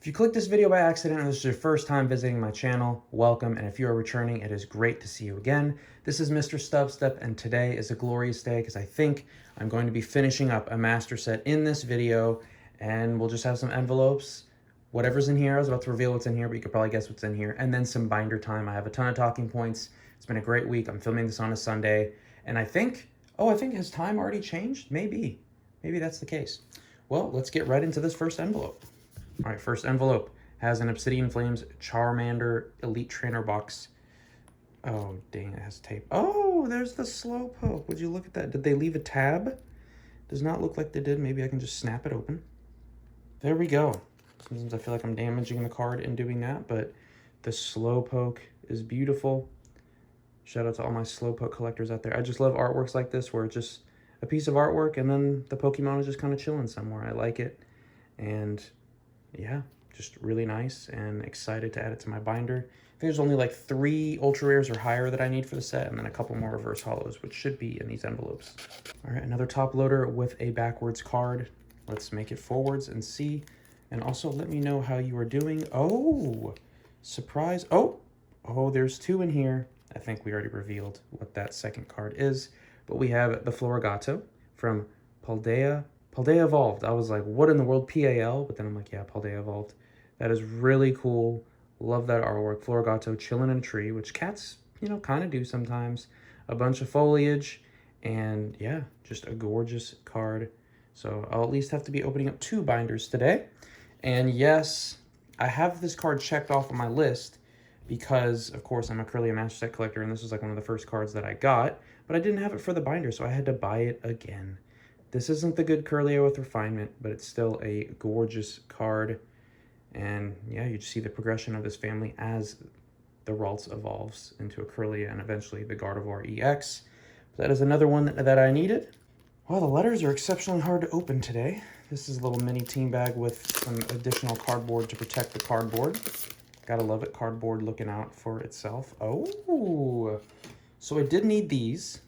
If you clicked this video by accident and this is your first time visiting my channel, welcome, and if you are returning, it is great to see you again. This is MisterStubstep, and today is a glorious day because I think I'm going to be finishing up a master set in this video, and we'll just have some envelopes, whatever's in here. I was about to reveal what's in here, but you could probably guess what's in here, and then some binder time. I have a ton of talking points. It's been a great week. I'm filming this on a Sunday, and I think has time already changed? Maybe that's the case. Well, let's get right into this first envelope. All right, first envelope has an Obsidian Flames Charmander Elite Trainer box. Oh, dang, it has tape. Oh, there's the Slowpoke. Would you look at that? Did they leave a tab? Does not look like they did. Maybe I can just snap it open. There we go. Sometimes I feel like I'm damaging the card in doing that, but the Slowpoke is beautiful. Shout out to all my Slowpoke collectors out there. I just love artworks like this where it's just a piece of artwork and then the Pokemon is just kind of chilling somewhere. I like it. And yeah, just really nice and excited to add it to my binder. I think there's only like 3 ultra rares or higher that I need for the set, and then a couple more reverse hollows, which should be in these envelopes. All right, another top loader with a backwards card. Let's make it forwards and see. And also let me know how you are doing. Oh, surprise. Oh, there's 2 in here. I think we already revealed what that second card is, but we have the Florigato from Paldea Evolved. I was like, what in the world, PAL? But then I'm like, yeah, Paldea Evolved. That is really cool. Love that artwork. Florigato chilling in a tree, which cats, kind of do sometimes. A bunch of foliage, and yeah, just a gorgeous card. So I'll at least have to be opening up 2 binders today. And yes, I have this card checked off on my list because, of course, I'm a Corellia Master Set collector, and this was like one of the first cards that I got, but I didn't have it for the binder, so I had to buy it again. This isn't the good Corellia with refinement, but it's still a gorgeous card. And yeah, you just see the progression of this family as the Ralts evolves into a Corellia and eventually the Gardevoir EX. But that is another one that I needed. Well, the letters are exceptionally hard to open today. This is a little mini team bag with some additional cardboard to protect the cardboard. Gotta love it, cardboard looking out for itself. Oh, so I did need these.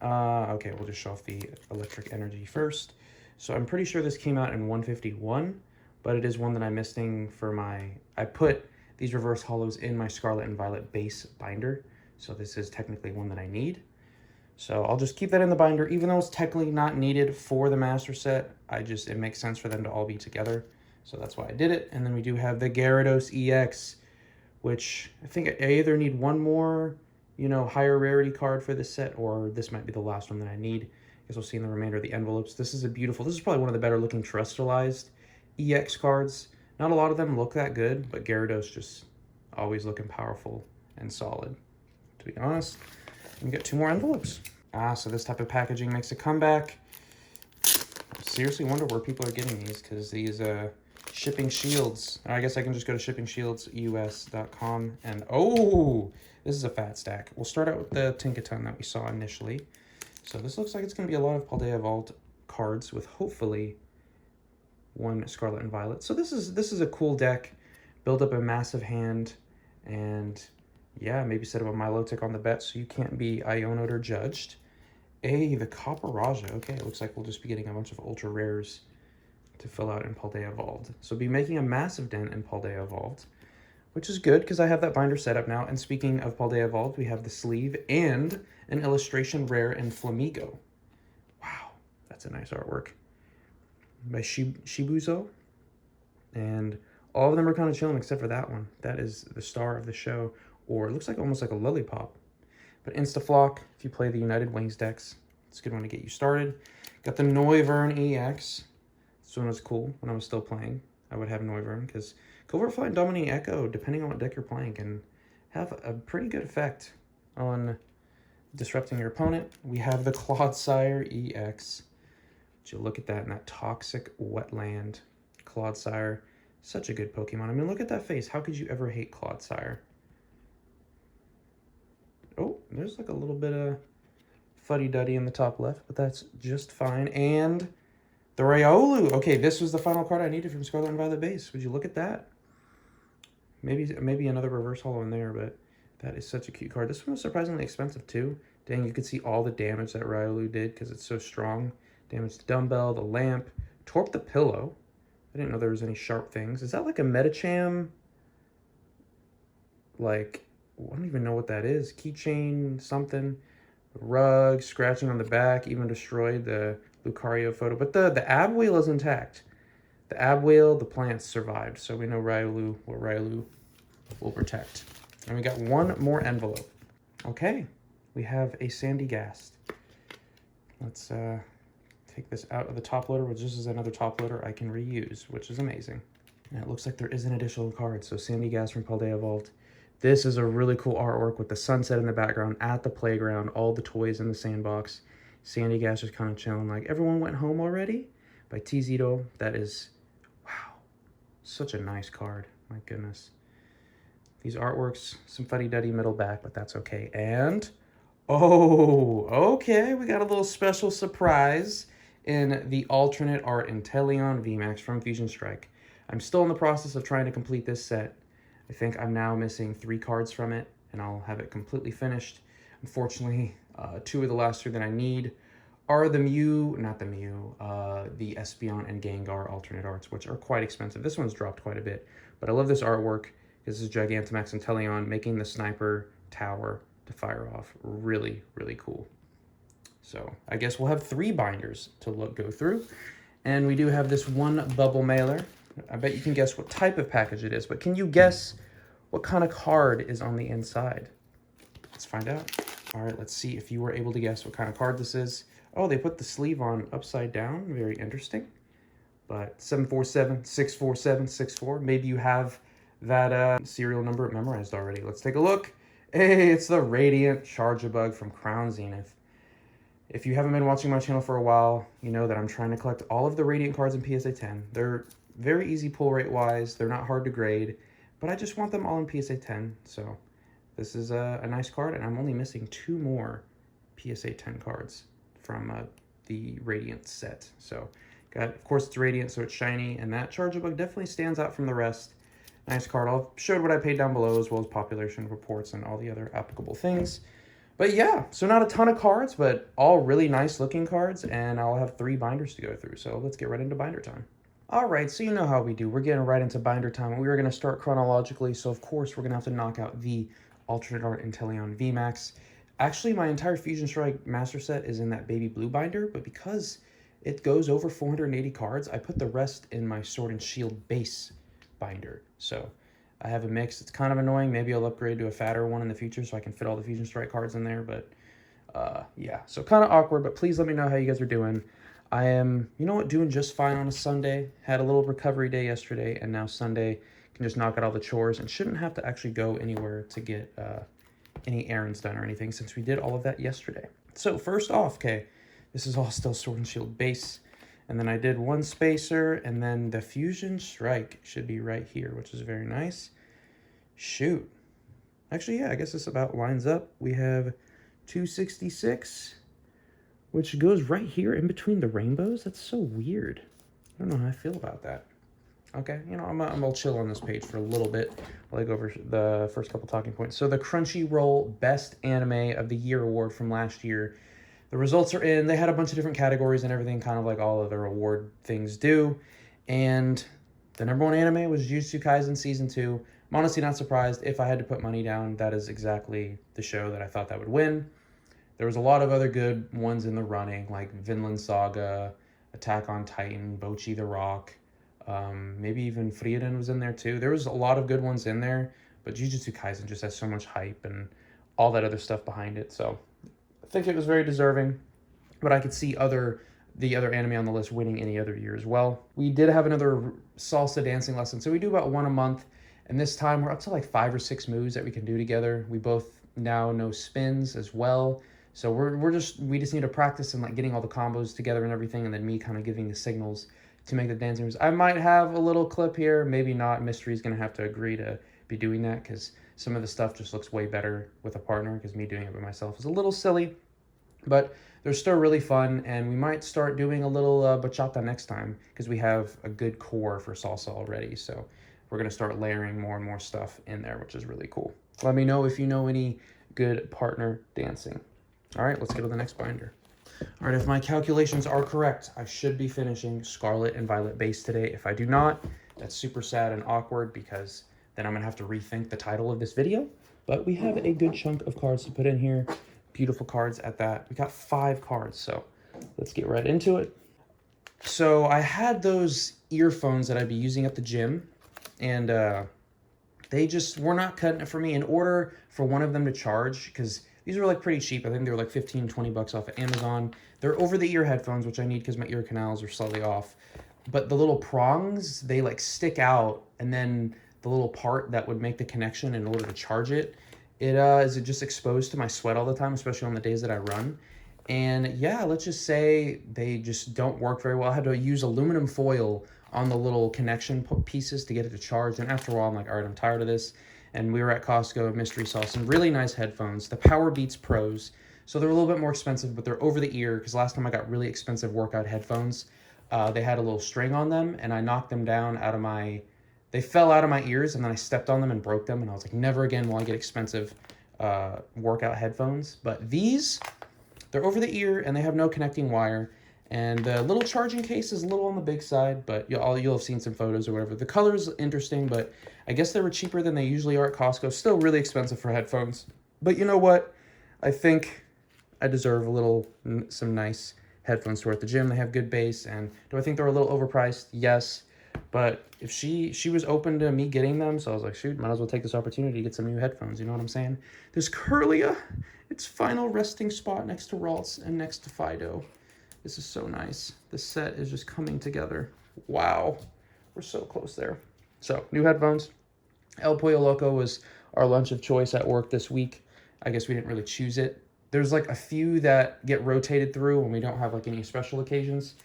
Okay, we'll just show off the electric energy first. So I'm pretty sure this came out in 151, but it is one that I'm missing for I put these reverse hollows in my Scarlet and Violet base binder. So this is technically one that I need. So I'll just keep that in the binder, even though it's technically not needed for the master set. It makes sense for them to all be together. So that's why I did it. And then we do have the Gyarados EX, which I think I either need one more higher rarity card for this set, or this might be the last one that I need. I guess we'll see in the remainder of the envelopes. This is probably one of the better looking terrestrialized EX cards. Not a lot of them look that good, but Gyarados just always looking powerful and solid, to be honest. And we got 2 more envelopes. So this type of packaging makes a comeback. I seriously wonder where people are getting these, because these shipping shields. I guess I can just go to shippingshieldsus.com and this is a fat stack. We'll start out with the Tinkaton that we saw initially. So this looks like it's going to be a lot of Paldea Evolved cards with hopefully 1 Scarlet and Violet. So this is a cool deck. Build up a massive hand, and yeah, maybe set up a Milotic on the bet so you can't be Iono'd or judged. The Copper Raja. Okay, it looks like we'll just be getting a bunch of ultra rares to fill out in Paldea Evolved. So be making a massive dent in Paldea Evolved, which is good because I have that binder set up now. And speaking of Paldea Evolved, we have the sleeve and an illustration rare in Flamigo. Wow, that's a nice artwork by Shibuzo. And all of them are kind of chilling except for that one. That is the star of the show, or it looks like almost like a lollipop. But Instaflock, if you play the United Wings decks, it's a good one to get you started. Got the Noivern EX. This one was cool when I was still playing. I would have Noivern because Coverfly and Dominating Echo, depending on what deck you're playing, can have a pretty good effect on disrupting your opponent. We have the Clodsire EX. Would you look at that in that toxic wetland. Clodsire, such a good Pokemon. I mean, look at that face. How could you ever hate Clodsire? Oh, there's like a little bit of fuddy-duddy in the top left, but that's just fine. And the Riolu. Okay, this was the final card I needed from Scarlet and Violet base. Would you look at that? Maybe another reverse holo in there, but that is such a cute card. This one was surprisingly expensive too. Dang, you could see all the damage that Riolu did because it's so strong. Damage the dumbbell, the lamp, torp the pillow. I didn't know there was any sharp things. Is that like a Metacham? Like, I don't even know what that is. Keychain, something. Rug, scratching on the back, even destroyed the Lucario photo. But the ab wheel is intact. The ab wheel, the plants survived. So we know Riolu will protect. And we got one more envelope. Okay, we have a Sandy Gast. Let's take this out of the top loader, which this is another top loader I can reuse, which is amazing. And it looks like there is an additional card. So Sandy Gast from Paldea Vault. This is a really cool artwork with the sunset in the background at the playground, all the toys in the sandbox. Sandy Gast is kind of chilling, like, everyone went home already? By T-Zito. That is, wow, such a nice card. My goodness. These artworks, some fuddy-duddy middle back, but that's okay. And, oh, okay, we got a little special surprise in the alternate art Inteleon VMAX from Fusion Strike. I'm still in the process of trying to complete this set. I think I'm now missing 3 cards from it, and I'll have it completely finished. Unfortunately, 2 of the last 3 that I need are the the Espeon and Gengar alternate arts, which are quite expensive. This one's dropped quite a bit, but I love this artwork. This is Gigantamax Inteleon making the sniper tower to fire off. Really, really cool. So I guess we'll have 3 binders to go through. And we do have this one bubble mailer. I bet you can guess what type of package it is, but can you guess what kind of card is on the inside? Let's find out. All right, let's see if you were able to guess what kind of card this is. Oh, they put the sleeve on upside down. Very interesting. But 747, 647, 64. Maybe you have that serial number memorized already. Let's take a look. Hey, it's the Radiant Charjabug from Crown Zenith. If you haven't been watching my channel for a while, you know that I'm trying to collect all of the Radiant cards in PSA 10. They're very easy pull rate wise. They're not hard to grade, but I just want them all in PSA 10. So this is a nice card, and I'm only missing 2 more PSA 10 cards from the Radiant set. So got, of course, it's Radiant, so it's shiny, and that Charjabug definitely stands out from the rest. Nice card. I'll show what I paid down below, as well as population reports and all the other applicable things. But yeah, so not a ton of cards, but all really nice looking cards, and I'll have 3 binders to go through. So let's get right into binder time. All right, so you know how we do. We're getting right into binder time. We were going to start chronologically, so of course we're going to have to knock out the alternate art Inteleon VMAX. Actually, my entire Fusion Strike Master Set is in that baby blue binder, but because it goes over 480 cards, I put the rest in my Sword and Shield base binder. So I have a mix. It's kind of annoying. Maybe I'll upgrade to a fatter one in the future so I can fit all the Fusion Strike cards in there, but yeah. So kind of awkward, but please let me know how you guys are doing. I am, you know what, doing just fine on a Sunday. Had a little recovery day yesterday, and now Sunday can just knock out all the chores and shouldn't have to actually go anywhere to get any errands done or anything, since we did all of that yesterday. So first off, okay, this is all still Sword and Shield base. And then I did 1 spacer, and then the Fusion Strike should be right here, which is very nice. Shoot. Actually, yeah, I guess this about lines up. We have 266. Which goes right here in between the rainbows. That's so weird. I don't know how I feel about that. Okay, you know, I'm gonna chill on this page for a little bit while I go over the first couple talking points. So the Crunchyroll Best Anime of the Year award from last year. The results are in. They had a bunch of different categories and everything, kind of like all other award things do. And the #1 anime was Jujutsu Kaisen Season 2. I'm honestly not surprised. If I had to put money down, that is exactly the show that I thought that would win. There was a lot of other good ones in the running, like Vinland Saga, Attack on Titan, Bocchi the Rock, maybe even Frieren was in there too. There was a lot of good ones in there, but Jujutsu Kaisen just has so much hype and all that other stuff behind it. So I think it was very deserving, but I could see the other anime on the list winning any other year as well. We did have another salsa dancing lesson, so we do about 1 a month, and this time we're up to like 5 or 6 moves that we can do together. We both now know spins as well. So we just need to practice and like getting all the combos together and everything, and then me kind of giving the signals to make the dancing moves. I might have a little clip here, maybe not. Mystery's gonna have to agree to be doing that, because some of the stuff just looks way better with a partner, because me doing it by myself is a little silly. But they're still really fun, and we might start doing a little bachata next time, because we have a good core for salsa already. So we're gonna start layering more and more stuff in there, which is really cool. Let me know if you know any good partner dancing. All right, let's go to the next binder. All right, if my calculations are correct, I should be finishing Scarlet and Violet base today. If I do not, that's super sad and awkward because then I'm gonna have to rethink the title of this video. But we have a good chunk of cards to put in here. Beautiful cards at that. We got 5 cards, so let's get right into it. So I had those earphones that I'd be using at the gym, and they just were not cutting it for me. In order for one of them to charge, because these were like pretty cheap. I think they were like 15, 20 bucks off of Amazon. They're over-the-ear headphones, which I need because my ear canals are slightly off. But the little prongs, they like stick out, and then the little part that would make the connection in order to charge it, is just exposed to my sweat all the time, especially on the days that I run. And yeah, let's just say they just don't work very well. I had to use aluminum foil on the little connection pieces to get it to charge. And after a while, I'm like, all right, I'm tired of this. And we were at Costco, Mystery saw some really nice headphones, the Power Beats Pros. So they're a little bit more expensive, but they're over the ear, because last time I got really expensive workout headphones, they had a little string on them, and I knocked them down out of my, they fell out of my ears, and then I stepped on them and broke them, and I was like, never again will I get expensive workout headphones. But these, they're over the ear, and they have no connecting wire, and the little charging case is a little on the big side, but you'll have seen some photos or whatever. The color's interesting, but I guess they were cheaper than they usually are at Costco. Still really expensive for headphones. But you know what? I think I deserve some nice headphones to wear at the gym. They have good bass, and do I think they're a little overpriced? Yes. But if she was open to me getting them, so I was like, shoot, might as well take this opportunity to get some new headphones. You know what I'm saying? There's Curlia, its final resting spot next to Ralts and next to Fido. This is so nice. This set is just coming together. Wow. We're so close there. So, new headphones. El Pollo Loco was our lunch of choice at work this week. I guess we didn't really choose it. There's like a few that get rotated through when we don't have like any special occasions.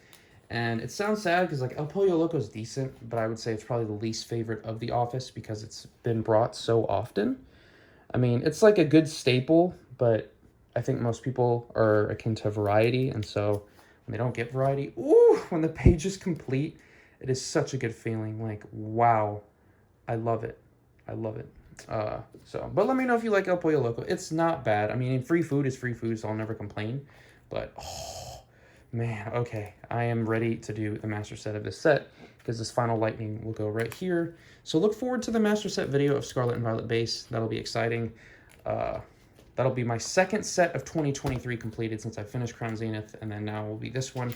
And it sounds sad because like El Pollo Loco is decent, but I would say it's probably the least favorite of the office because it's been brought so often. I mean, it's like a good staple, but I think most people are akin to variety, and so when they don't get variety, ooh, when the page is complete, it is such a good feeling. Like, wow, I love it. I love it. But let me know if you like El Pollo Loco. It's not bad. I mean, free food is free food, so I'll never complain. But, oh, man, okay. I am ready to do the master set of this set because this final lightning will go right here. So look forward to the master set video of Scarlet and Violet base. That'll be exciting. That'll be my second set of 2023 completed since I finished Crown Zenith, and then now will be this one.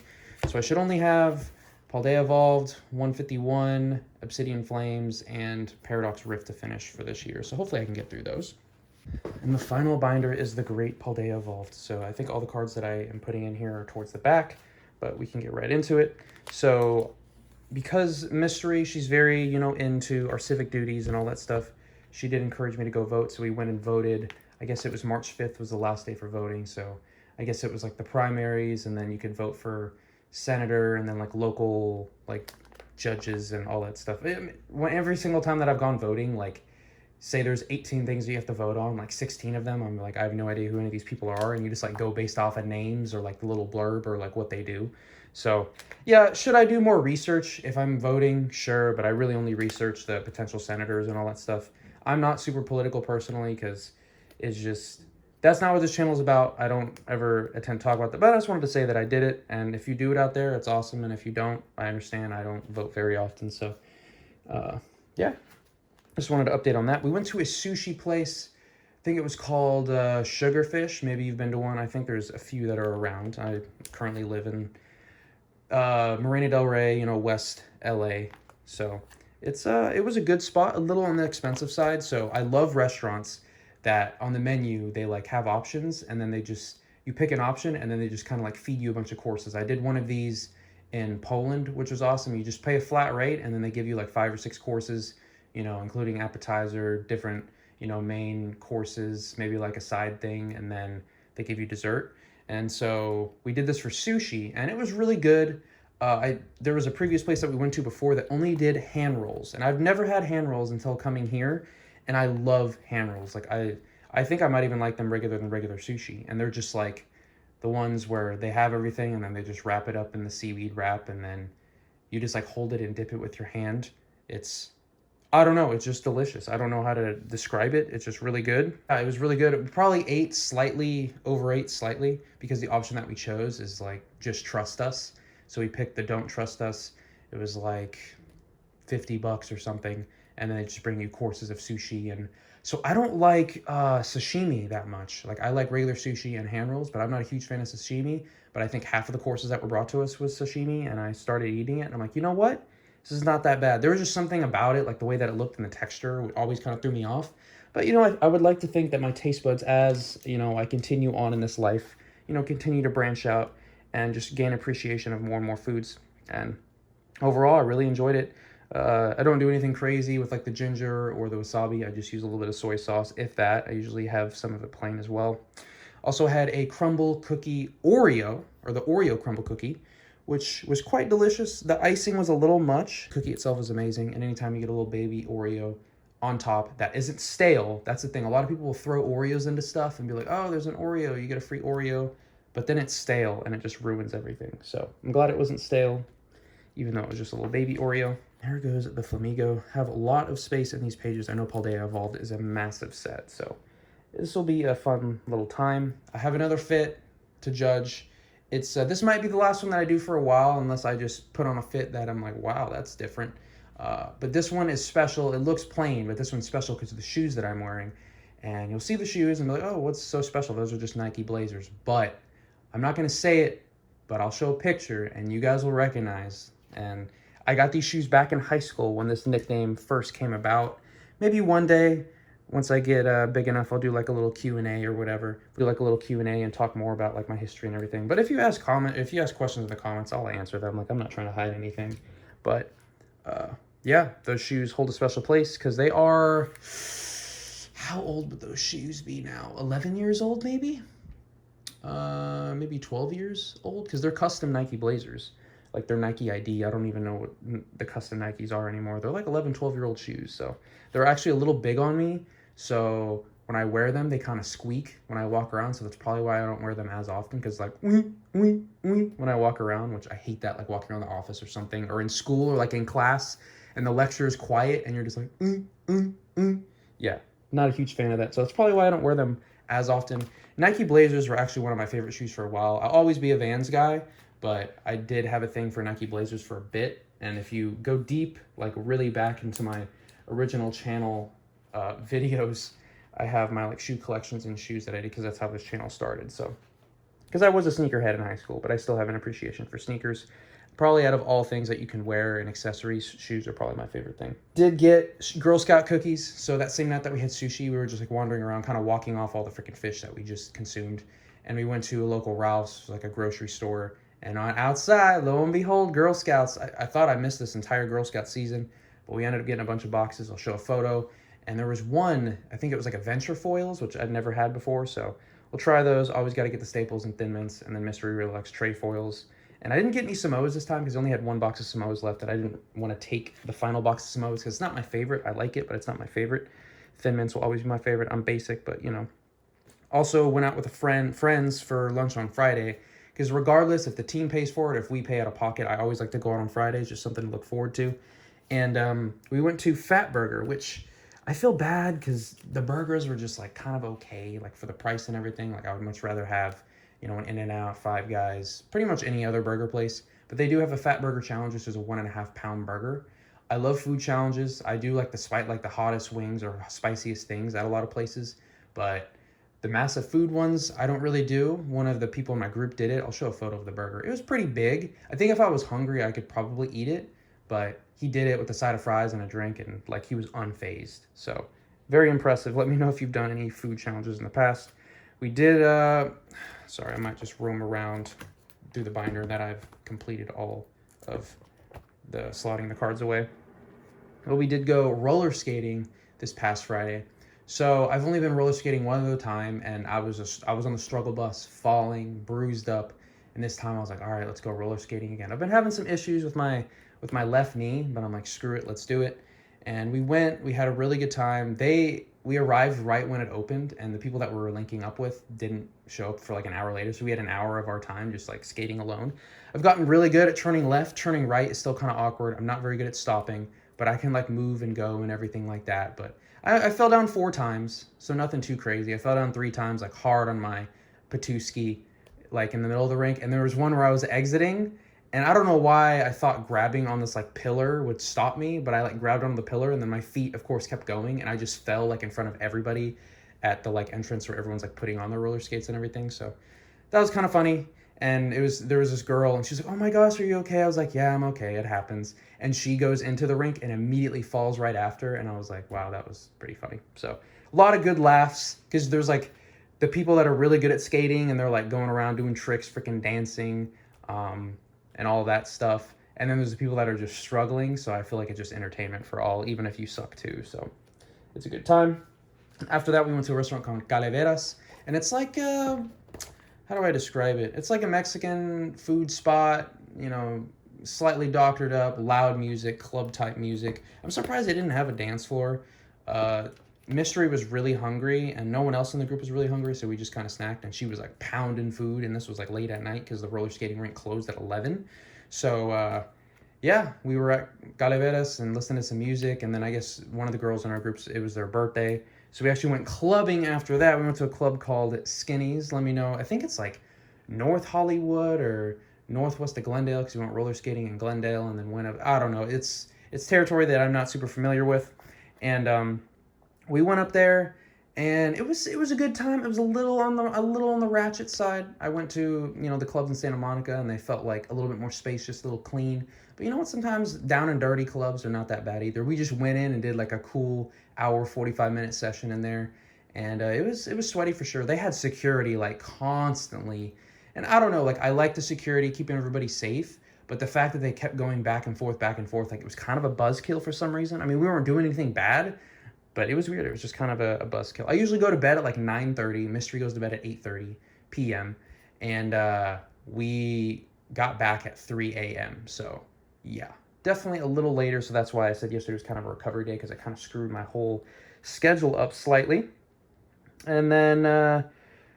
So I should only have Paldea Evolved, 151, Obsidian Flames, and Paradox Rift to finish for this year. So hopefully I can get through those. And the final binder is the Great Paldea Evolved. So I think all the cards that I am putting in here are towards the back, but we can get right into it. So because Mystery, she's very, into our civic duties and all that stuff, she did encourage me to go vote, so we went and voted. I guess it was March 5th was the last day for voting, so I guess it was like the primaries, and then you could vote for senator, and then like local like judges and all that stuff. Every single time that I've gone voting, like say there's 18 things that you have to vote on, like 16 of them, I'm like, I have no idea who any of these people are, and you just like go based off of names or like the little blurb or like what they do. So yeah, should I do more research if I'm voting? Sure, but I really only research the potential senators and all that stuff. I'm not super political personally because it's just, that's not what this channel is about. I don't ever attempt to talk about that, but I just wanted to say that I did it, and if you do it out there, it's awesome, and if you don't, I understand. I don't vote very often, so yeah. Just wanted to update on that. We went to a sushi place. I think it was called Sugarfish. Maybe you've been to one. I think there's a few that are around. I currently live in Marina del Rey, West LA, so it was a good spot, a little on the expensive side. So I love restaurants that on the menu they like have options, and then you pick an option, and then they just kind of like feed you a bunch of courses. I did one of these in Poland, which was awesome. You just pay a flat rate, and then they give you like 5 or 6 courses, including appetizer, different, main courses, maybe like a side thing, and then they give you dessert. And so we did this for sushi, and it was really good. There was a previous place that we went to before that only did hand rolls, and I've never had hand rolls until coming here. And I love hand rolls. Like I think I might even like them regular than regular sushi. And they're just like the ones where they have everything, and then they just wrap it up in the seaweed wrap, and then you just like hold it and dip it with your hand. It's I don't know. It's just delicious. I don't know how to describe it. It's just really good. It was really good. We probably overate slightly because the option that we chose is like just trust us. So we picked the don't trust us. It was like $50 or something, and then they just bring you courses of sushi. And so I don't like sashimi that much. Like I like regular sushi and hand rolls, but I'm not a huge fan of sashimi. But I think half of the courses that were brought to us was sashimi, and I started eating it, and I'm like, you know what? This is not that bad. There was just something about it, like the way that it looked and the texture always kind of threw me off. But, you know, I would like to think that my taste buds, as, you know, I continue on in this life, you know, continue to branch out and just gain appreciation of more and more foods. And overall, I really enjoyed it. I don't do anything crazy with like the ginger or the wasabi. I just use a little bit of soy sauce, if that. I usually have some of it plain as well. Also had a crumble cookie Oreo, or the Oreo crumble cookie, which was quite delicious. The icing was a little much. Cookie itself is amazing, and anytime you get a little baby Oreo on top that isn't stale, that's the thing. A lot of people will throw Oreos into stuff and be like, oh, there's an Oreo, you get a free Oreo, but then it's stale and it just ruins everything. So I'm glad it wasn't stale, even though it was just a little baby Oreo. There goes the Flamigo. Have a lot of space in these pages. I know Paldea Evolved is a massive set, so this will be a fun little time. I have another fit to judge. It's this might be the last one that I do for a while, unless I just put on a fit that I'm like, wow, that's different. But this one is special. It looks plain, but this one's special because of the shoes that I'm wearing. And you'll see the shoes and be like, oh, what's so special? Those are just Nike Blazers. But I'm not going to say it, but I'll show a picture and you guys will recognize. And I got these shoes back in high school when this nickname first came about. Maybe one day, once I get big enough, I'll do like a little Q&A or whatever. Do like a little Q&A and talk more about like my history and everything. But if you ask questions in the comments, I'll answer them. Like I'm not trying to hide anything. But yeah, those shoes hold a special place because they are, how old would those shoes be now? 11 years old maybe? Maybe 12 years old because they're custom Nike Blazers. Like they're Nike ID. I don't even know what the custom Nikes are anymore. They're like 11, 12-year-old shoes. So they're actually a little big on me. So when I wear them, they kind of squeak when I walk around. So that's probably why I don't wear them as often. Because like, when I walk around, which I hate that, like walking around the office or something. Or in school or like in class. And the lecturer is quiet. And you're just like, Yeah, not a huge fan of that. So that's probably why I don't wear them as often. Nike Blazers were actually one of my favorite shoes for a while. I'll always be a Vans guy. But I did have a thing for Nike Blazers for a bit. And if you go deep, like really back into my original channel videos, I have my like shoe collections and shoes that I did because that's how this channel started. So, because I was a sneakerhead in high school, but I still have an appreciation for sneakers. Probably out of all things that you can wear and accessories, shoes are probably my favorite thing. Did get Girl Scout cookies. So that same night that we had sushi, we were just like wandering around, kind of walking off all the freaking fish that we just consumed. And we went to a local Ralph's, like a grocery store. And on outside, lo and behold, Girl Scouts. I thought I missed this entire Girl Scout season, but we ended up getting a bunch of boxes. I'll show a photo. And there was one, I think it was like a Venture Foils, which I'd never had before. So we'll try those. Always got to get the staples and Thin Mints, and then Mystery Relax Tray Foils. And I didn't get any Samoas this time because I only had one box of Samoas left, and I didn't want to take the final box of Samoas because it's not my favorite. I like it, but it's not my favorite. Thin Mints will always be my favorite. I'm basic, but you know. Also went out with friends for lunch on Friday. Because regardless if the team pays for it, if we pay out of pocket, I always like to go out on Fridays, just something to look forward to. And we went to Fat Burger, which I feel bad because the burgers were just like kind of okay, like for the price and everything. Like I would much rather have, you know, an In-N-Out, Five Guys, pretty much any other burger place. But they do have a Fat Burger Challenge, which is a 1.5-pound burger. I love food challenges. I do like the hottest wings or spiciest things at a lot of places, but the massive food ones, I don't really do. One of the people in my group did it. I'll show a photo of the burger. It was pretty big. I think if I was hungry, I could probably eat it. But he did it with a side of fries and a drink, and like he was unfazed. So very impressive. Let me know if you've done any food challenges in the past. We did, sorry, I might just roam around through the binder that I've completed all of the slotting the cards away. But we did go roller skating this past Friday. So I've only been roller skating one other time, and I was on the struggle bus, falling, bruised up, and this time I was like, all right, let's go roller skating again. I've been having some issues with my left knee, but I'm like, screw it, let's do it. And we had a really good time. We arrived right when it opened, and the people that we were linking up with didn't show up for like an hour later, so we had an hour of our time just like skating alone. I've gotten really good at turning left. Turning right is still kind of awkward. I'm not very good at stopping, but I can like move and go and everything like that. But I fell down 4 times, so nothing too crazy. I fell down 3 times, like hard on my Patuski, like in the middle of the rink. And there was one where I was exiting, and I don't know why I thought grabbing on this like pillar would stop me, but I like grabbed onto the pillar, and then my feet, of course, kept going, and I just fell like in front of everybody at the like entrance where everyone's like putting on their roller skates and everything. So that was kind of funny. And there was this girl, and she's like, "Oh my gosh, are you okay?" I was like, "Yeah, I'm okay. It happens." And she goes into the rink and immediately falls right after, and I was like, "Wow, that was pretty funny." So a lot of good laughs, because there's like the people that are really good at skating, and they're like going around doing tricks, freaking dancing, and all that stuff. And then there's the people that are just struggling. So I feel like it's just entertainment for all, even if you suck too. So it's a good time. After that, we went to a restaurant called Calaveras, and it's like how do I describe it? It's like a Mexican food spot, slightly doctored up, loud music, club type music. I'm surprised they didn't have a dance floor. Mystery was really hungry, and no one else in the group was really hungry, so we just kind of snacked, and she was like pounding food, and this was like late at night because the roller skating rink closed at 11. So yeah, we were at Calaveras and listening to some music, and then I guess one of the girls in our groups, it was their birthday. So we actually went clubbing after that. We went to a club called Skinny's. Let me know. I think it's like North Hollywood or northwest of Glendale, because we went roller skating in Glendale and then went up. I don't know. It's territory that I'm not super familiar with. And we went up there, and it was a good time. It was a little on the ratchet side. I went to the clubs in Santa Monica, and they felt like a little bit more spacious, a little clean. But you know what? Sometimes down and dirty clubs are not that bad either. We just went in and did like a cool hour, 45-minute session in there, and it was sweaty for sure. They had security like constantly, and I don't know, like I like the security, keeping everybody safe, but the fact that they kept going back and forth, like it was kind of a buzzkill for some reason. I mean, we weren't doing anything bad, but it was weird. It was just kind of a buzzkill. I usually go to bed at like 9:30. Mystery goes to bed at 8:30 p.m. And we got back at 3 a.m. So yeah, definitely a little later. So that's why I said yesterday was kind of a recovery day, because I kind of screwed my whole schedule up slightly. And then,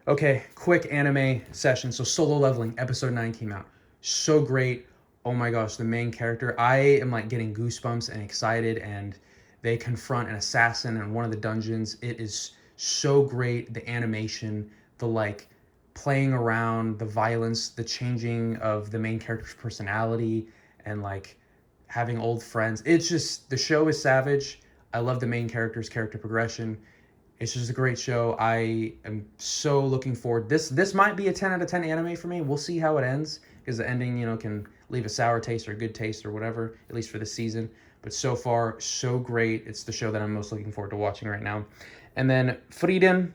okay, quick anime session. So Solo Leveling, episode 9 came out. So great. Oh my gosh, the main character. I am like getting goosebumps and excited, and they confront an assassin in one of the dungeons. It is so great. The animation, the like playing around, the violence, the changing of the main character's personality, and like having old friends. It's just, the show is savage. I love the main character's character progression. It's just a great show. I am so looking forward. This might be a 10 out of 10 anime for me. We'll see how it ends, because the ending, can leave a sour taste or a good taste or whatever, at least for this season. But so far, so great. It's the show that I'm most looking forward to watching right now. And then Frieden,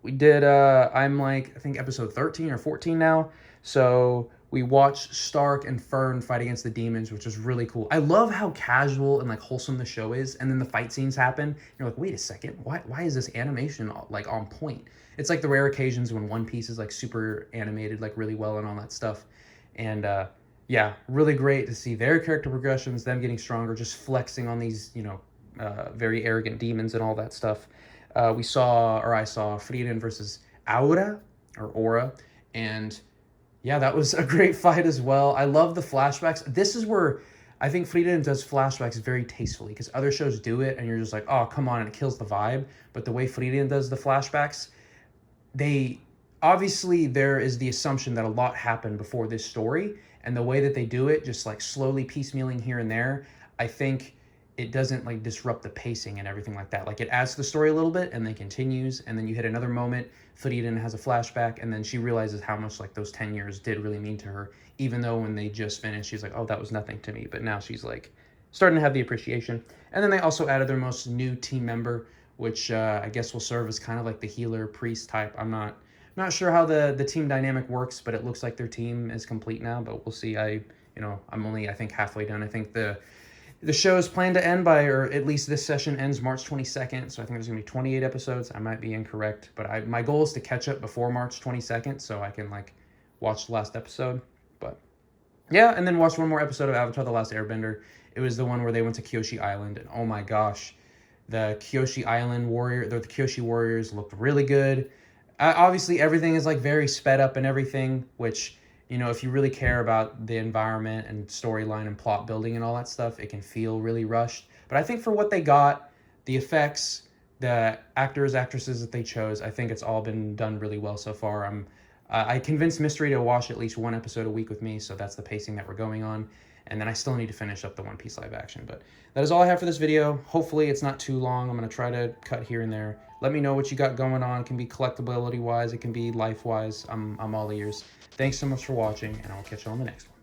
we did, I'm like, I think episode 13 or 14 now. So we watched Stark and Fern fight against the demons, which was really cool. I love how casual and like wholesome the show is. And then the fight scenes happen. You're like, wait a second, why is this animation like on point? It's like the rare occasions when One Piece is like super animated, like really well and all that stuff. And yeah, really great to see their character progressions, them getting stronger, just flexing on these, very arrogant demons and all that stuff. I saw Frieden versus Aura, and yeah, that was a great fight as well. I love the flashbacks. This is where I think Frieden does flashbacks very tastefully, because other shows do it, and you're just like, oh, come on, and it kills the vibe. But the way Frieden does the flashbacks, obviously there is the assumption that a lot happened before this story, and the way that they do it, just like slowly piecemealing here and there, I think it doesn't like disrupt the pacing and everything like that. Like it adds to the story a little bit and then continues, and then you hit another moment, Frieden has a flashback, and then she realizes how much like those 10 years did really mean to her, even though when they just finished, she's like, oh, that was nothing to me. But now she's like starting to have the appreciation. And then they also added their most new team member, which I guess will serve as kind of like the healer priest type. I'm not sure how the team dynamic works, but it looks like their team is complete now, but we'll see. I'm only, I think, halfway done. I think the show is planned to end by, or at least this session ends March 22nd, so I think there's going to be 28 episodes. I might be incorrect, but my goal is to catch up before March 22nd so I can, like, watch the last episode. But, yeah, and then watch one more episode of Avatar: The Last Airbender. It was the one where they went to Kyoshi Island, and oh my gosh, the Kyoshi Warriors looked really good. Obviously, everything is, like, very sped up and everything, which you know, if you really care about the environment and storyline and plot building and all that stuff, it can feel really rushed. But I think for what they got, the effects, the actors, actresses that they chose, I think it's all been done really well so far. I convinced Mystery to watch at least one episode a week with me, so that's the pacing that we're going on. And then I still need to finish up the One Piece live action. But that is all I have for this video. Hopefully it's not too long. I'm going to try to cut here and there. Let me know what you got going on. It can be collectability-wise. It can be life-wise. I'm all ears. Thanks so much for watching, and I'll catch you on the next one.